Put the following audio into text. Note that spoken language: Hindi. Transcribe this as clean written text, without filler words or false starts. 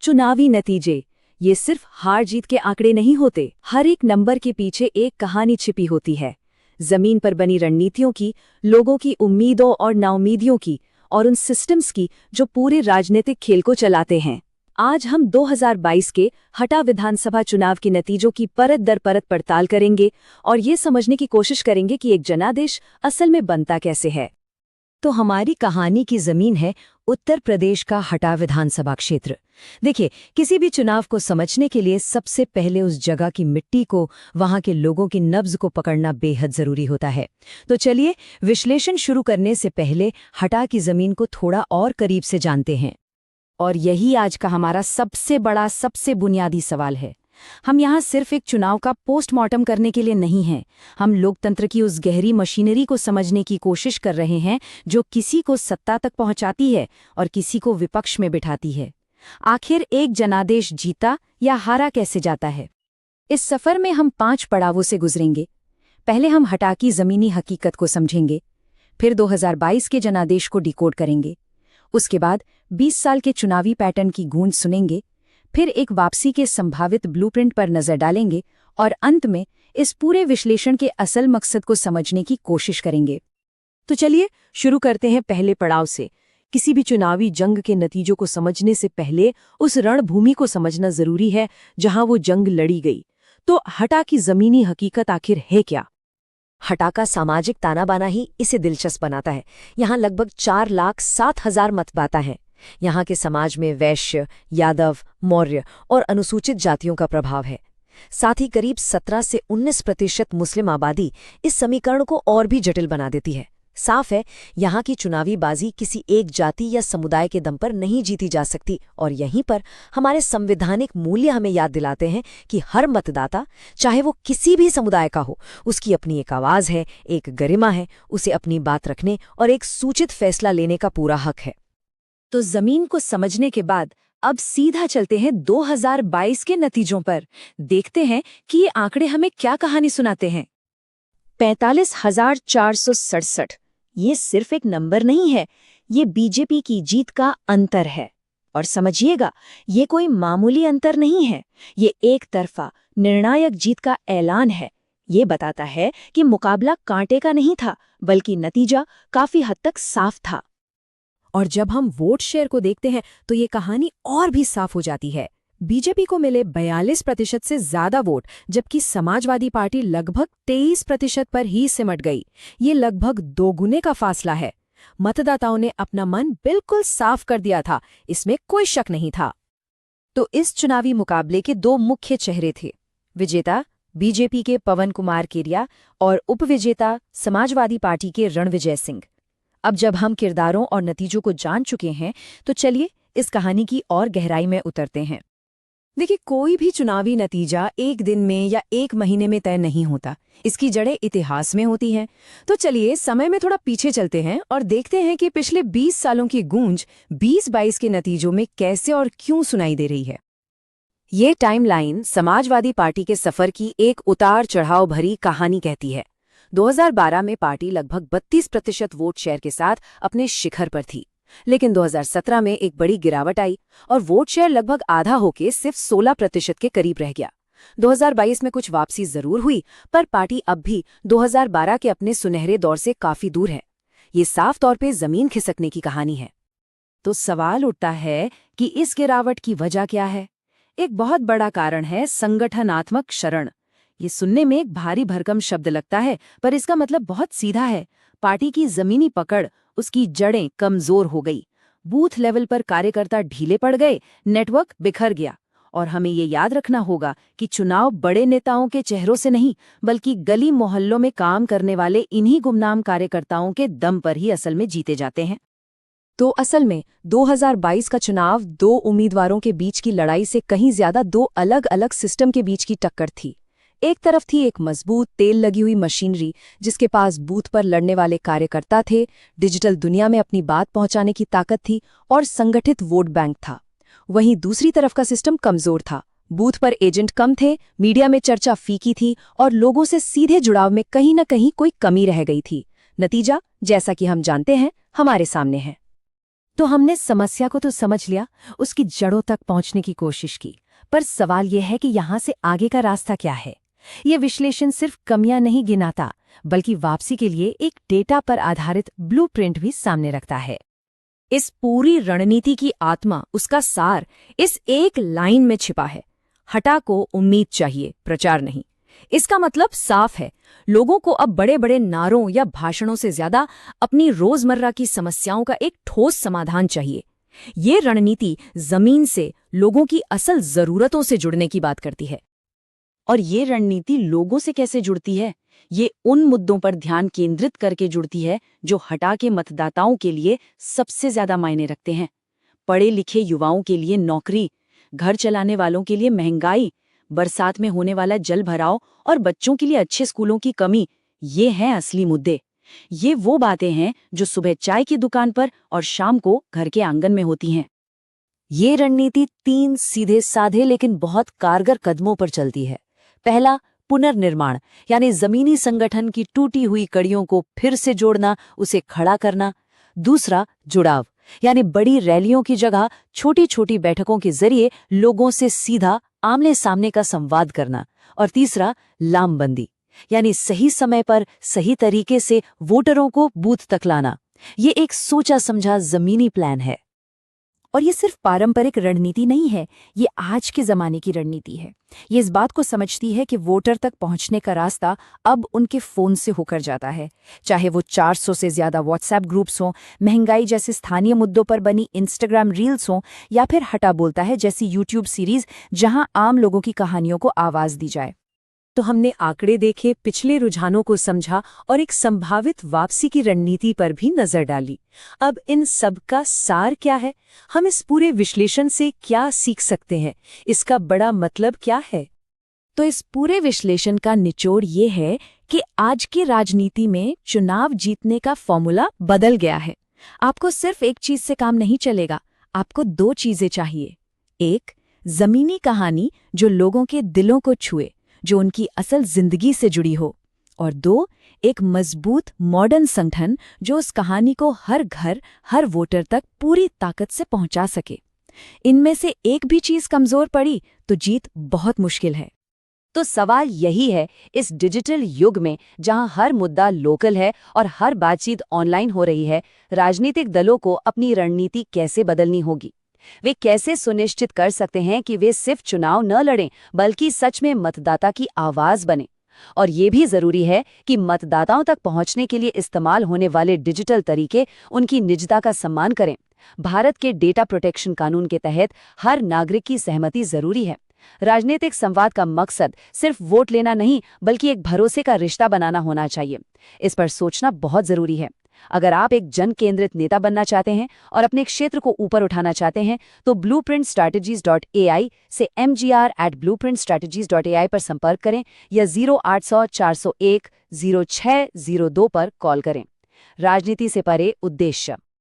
चुनावी नतीजे ये सिर्फ हार जीत के आंकड़े नहीं होते। हर एक नंबर के पीछे एक कहानी छिपी होती है। जमीन पर बनी रणनीतियों की, लोगों की उम्मीदों और नाउम्मीदियों की, और उन सिस्टम्स की जो पूरे राजनीतिक खेल को चलाते हैं। आज हम 2022 के हटा विधानसभा चुनाव के नतीजों की परत दर परत पड़ताल करेंगे और ये समझने की कोशिश करेंगे कि एक जनादेश असल में बनता कैसे है। तो हमारी कहानी की जमीन है उत्तर प्रदेश का हटा विधानसभा क्षेत्र। देखिए, किसी भी चुनाव को समझने के लिए सबसे पहले उस जगह की मिट्टी को, वहां के लोगों की नब्ज को पकड़ना बेहद जरूरी होता है। तो चलिए, विश्लेषण शुरू करने से पहले हटा की जमीन को थोड़ा और करीब से जानते हैं। और यही आज का हमारा सबसे बड़ा, सबसे बुनियादी सवाल है। हम यहाँ सिर्फ एक चुनाव का पोस्टमार्टम करने के लिए नहीं हैं। हम लोकतंत्र की उस गहरी मशीनरी को समझने की कोशिश कर रहे हैं जो किसी को सत्ता तक पहुंचाती है और किसी को विपक्ष में बिठाती है। आखिर एक जनादेश जीता या हारा कैसे जाता है? इस सफर में हम 5 पड़ावों से गुजरेंगे। पहले हम हटा की जमीनी हकीकत को समझेंगे, फिर 2022 के जनादेश को डिकोड करेंगे, उसके बाद 20 साल के चुनावी पैटर्न की गूंज सुनेंगे, फिर एक वापसी के संभावित ब्लूप्रिंट पर नजर डालेंगे और अंत में इस पूरे विश्लेषण के असल मकसद को समझने की कोशिश करेंगे। तो चलिए शुरू करते हैं पहले पड़ाव से। किसी भी चुनावी जंग के नतीजों को समझने से पहले उस रणभूमि को समझना जरूरी है जहां वो जंग लड़ी गई। तो हटा की जमीनी हकीकत आखिर है क्या? हटा का सामाजिक ताना बाना ही इसे दिलचस्प बनाता है। यहाँ लगभग 4,07,000 मतदाता हैं। यहाँ के समाज में वैश्य, यादव, मौर्य और अनुसूचित जातियों का प्रभाव है। साथ ही करीब 17 से 19% मुस्लिम आबादी इस समीकरण को और भी जटिल बना देती है। साफ है, यहाँ की चुनावी बाजी किसी एक जाति या समुदाय के दम पर नहीं जीती जा सकती और यहीं पर हमारे संवैधानिक मूल्य हमें याद दिलाते हैं कि हर मतदाता, चाहे वो किसी भी समुदाय का हो, उसकी अपनी एक आवाज़ है, एक गरिमा है, उसे अपनी बात रखने और एक सूचित फैसला लेने का पूरा हक है। तो जमीन को समझने के बाद अब सीधा चलते हैं 2022 के नतीजों पर। देखते हैं कि ये आंकड़े हमें क्या कहानी सुनाते हैं। 45,467 ये सिर्फ एक नंबर नहीं है, ये बीजेपी की जीत का अंतर है। और समझिएगा, ये कोई मामूली अंतर नहीं है, ये एक तरफा निर्णायक जीत का ऐलान है। ये बताता है कि मुकाबला कांटे का नहीं था, बल्कि नतीजा काफी हद तक साफ था। और जब हम वोट शेयर को देखते हैं तो ये कहानी और भी साफ हो जाती है। बीजेपी को मिले 42% से ज्यादा वोट, जबकि समाजवादी पार्टी लगभग 23% पर ही सिमट गई। ये लगभग 2 गुने का फासला है। मतदाताओं ने अपना मन बिल्कुल साफ कर दिया था, इसमें कोई शक नहीं था। तो इस चुनावी मुकाबले के 2 मुख्य चेहरे थे। विजेता बीजेपी के पवन कुमार केरिया और उपविजेता समाजवादी पार्टी के रणविजय सिंह। अब जब हम किरदारों और नतीजों को जान चुके हैं तो चलिए इस कहानी की और गहराई में उतरते हैं। देखिए, कोई भी चुनावी नतीजा एक दिन में या एक महीने में तय नहीं होता। इसकी जड़ें इतिहास में होती हैं। तो चलिए समय में थोड़ा पीछे चलते हैं और देखते हैं कि पिछले 20 सालों की गूंज 2022 के नतीजों में कैसे और क्यों सुनाई दे रही है। ये टाइमलाइन समाजवादी पार्टी के सफर की एक उतार चढ़ाव भरी कहानी कहती है। 2012 में पार्टी लगभग 32% वोट शेयर के साथ अपने शिखर पर थी, लेकिन 2017 में एक बड़ी गिरावट आई और वोट शेयर लगभग आधा होकर सिर्फ 16% के करीब रह गया। 2022 में कुछ वापसी जरूर हुई, पर पार्टी अब भी 2012 के अपने सुनहरे दौर से काफी दूर है। ये साफ तौर पे जमीन खिसकने की कहानी है। तो सवाल उठता है कि इस गिरावट की वजह क्या है? एक बहुत बड़ा कारण है संगठनात्मक क्षरण। ये सुनने में एक भारी भरकम शब्द लगता है, पर इसका मतलब बहुत सीधा है। पार्टी की जमीनी पकड़, उसकी जड़ें कमजोर हो गई। बूथ लेवल पर कार्यकर्ता ढीले पड़ गए, नेटवर्क बिखर गया। और हमें ये याद रखना होगा कि चुनाव बड़े नेताओं के चेहरों से नहीं, बल्कि गली मोहल्लों में काम करने वाले इन्हीं गुमनाम कार्यकर्ताओं के दम पर ही असल में जीते जाते हैं। तो असल में 2022 का चुनाव 2 उम्मीदवारों के बीच की लड़ाई से कहीं ज्यादा 2 अलग अलग सिस्टम के बीच की टक्कर थी। एक तरफ थी एक मजबूत, तेल लगी हुई मशीनरी जिसके पास बूथ पर लड़ने वाले कार्यकर्ता थे, डिजिटल दुनिया में अपनी बात पहुंचाने की ताकत थी और संगठित वोट बैंक था। वहीं दूसरी तरफ का सिस्टम कमजोर था। बूथ पर एजेंट कम थे, मीडिया में चर्चा फीकी थी और लोगों से सीधे जुड़ाव में कहीं न कहीं कोई कमी रह गई थी। नतीजा, जैसा कि हम जानते हैं, हमारे सामने है। तो हमने समस्या को तो समझ लिया, उसकी जड़ों तक पहुंचने की कोशिश की, पर सवाल यह है कि यहाँ से आगे का रास्ता क्या है। ये विश्लेषण सिर्फ कमियां नहीं गिनाता, बल्कि वापसी के लिए एक डेटा पर आधारित ब्लूप्रिंट भी सामने रखता है। इस पूरी रणनीति की आत्मा, उसका सार इस एक लाइन में छिपा है। हटा को उम्मीद चाहिए, प्रचार नहीं। इसका मतलब साफ है, लोगों को अब बड़े बड़े नारों या भाषणों से ज्यादा अपनी रोजमर्रा की समस्याओं का एक ठोस समाधान चाहिए। ये रणनीति जमीन से लोगों की असल जरूरतों से जुड़ने की बात करती है। और ये रणनीति लोगों से कैसे जुड़ती है? ये उन मुद्दों पर ध्यान केंद्रित करके जुड़ती है जो हटा के मतदाताओं के लिए सबसे ज्यादा मायने रखते हैं। पढ़े लिखे युवाओं के लिए नौकरी, घर चलाने वालों के लिए महंगाई, बरसात में होने वाला जल भराव और बच्चों के लिए अच्छे स्कूलों की कमी, ये हैं असली मुद्दे। ये वो बातें हैं जो सुबह चाय की दुकान पर और शाम को घर के आंगन में होती हैं। ये रणनीति 3 सीधे साधे लेकिन बहुत कारगर कदमों पर चलती है। पहला, पुनर्निर्माण, यानी जमीनी संगठन की टूटी हुई कड़ियों को फिर से जोड़ना, उसे खड़ा करना। दूसरा, जुड़ाव, यानी बड़ी रैलियों की जगह छोटी छोटी बैठकों के जरिए लोगों से सीधा आमने सामने का संवाद करना। और तीसरा, लामबंदी, यानी सही समय पर सही तरीके से वोटरों को बूथ तक लाना। ये एक सोचा समझा जमीनी प्लान है। और ये सिर्फ पारंपरिक रणनीति नहीं है, ये आज के जमाने की रणनीति है। ये इस बात को समझती है कि वोटर तक पहुंचने का रास्ता अब उनके फोन से होकर जाता है, चाहे वो 400 से ज्यादा व्हाट्सएप ग्रुप्स हों, महंगाई जैसे स्थानीय मुद्दों पर बनी इंस्टाग्राम रील्स हों, या फिर हटा बोलता है जैसी यूट्यूब सीरीज जहां आम लोगों की कहानियों को आवाज दी जाए। तो हमने आंकड़े देखे, पिछले रुझानों को समझा और एक संभावित वापसी की रणनीति पर भी नजर डाली। अब इन सब का सार क्या है? हम इस पूरे विश्लेषण से क्या सीख सकते हैं? इसका बड़ा मतलब क्या है? तो इस पूरे विश्लेषण का निचोड़ ये है कि आज की राजनीति में चुनाव जीतने का फॉर्मूला बदल गया है। आपको सिर्फ एक चीज से काम नहीं चलेगा, आपको 2 चीजें चाहिए। एक, जमीनी कहानी जो लोगों के दिलों को छुए, जो उनकी असल जिंदगी से जुड़ी हो। और 2, एक मजबूत मॉडर्न संगठन जो उस कहानी को हर घर, हर वोटर तक पूरी ताकत से पहुंचा सके। इनमें से एक भी चीज कमजोर पड़ी तो जीत बहुत मुश्किल है। तो सवाल यही है, इस डिजिटल युग में जहां हर मुद्दा लोकल है और हर बातचीत ऑनलाइन हो रही है, राजनीतिक दलों को अपनी रणनीति कैसे बदलनी होगी? वे कैसे सुनिश्चित कर सकते हैं कि वे सिर्फ चुनाव न लड़ें बल्कि सच में मतदाता की आवाज बने? और ये भी जरूरी है कि मतदाताओं तक पहुंचने के लिए इस्तेमाल होने वाले डिजिटल तरीके उनकी निजता का सम्मान करें। भारत के डेटा प्रोटेक्शन कानून के तहत हर नागरिक की सहमति जरूरी है। राजनीतिक संवाद का मकसद सिर्फ वोट लेना नहीं, बल्कि एक भरोसे का रिश्ता बनाना होना चाहिए। इस पर सोचना बहुत जरूरी है। अगर आप एक जन केंद्रित नेता बनना चाहते हैं और अपने क्षेत्र को ऊपर उठाना चाहते हैं, तो blueprintstrategies.ai से mgr@blueprintstrategies.ai पर संपर्क करें या 0800 401 0602 पर कॉल करें। राजनीति से परे उद्देश्य।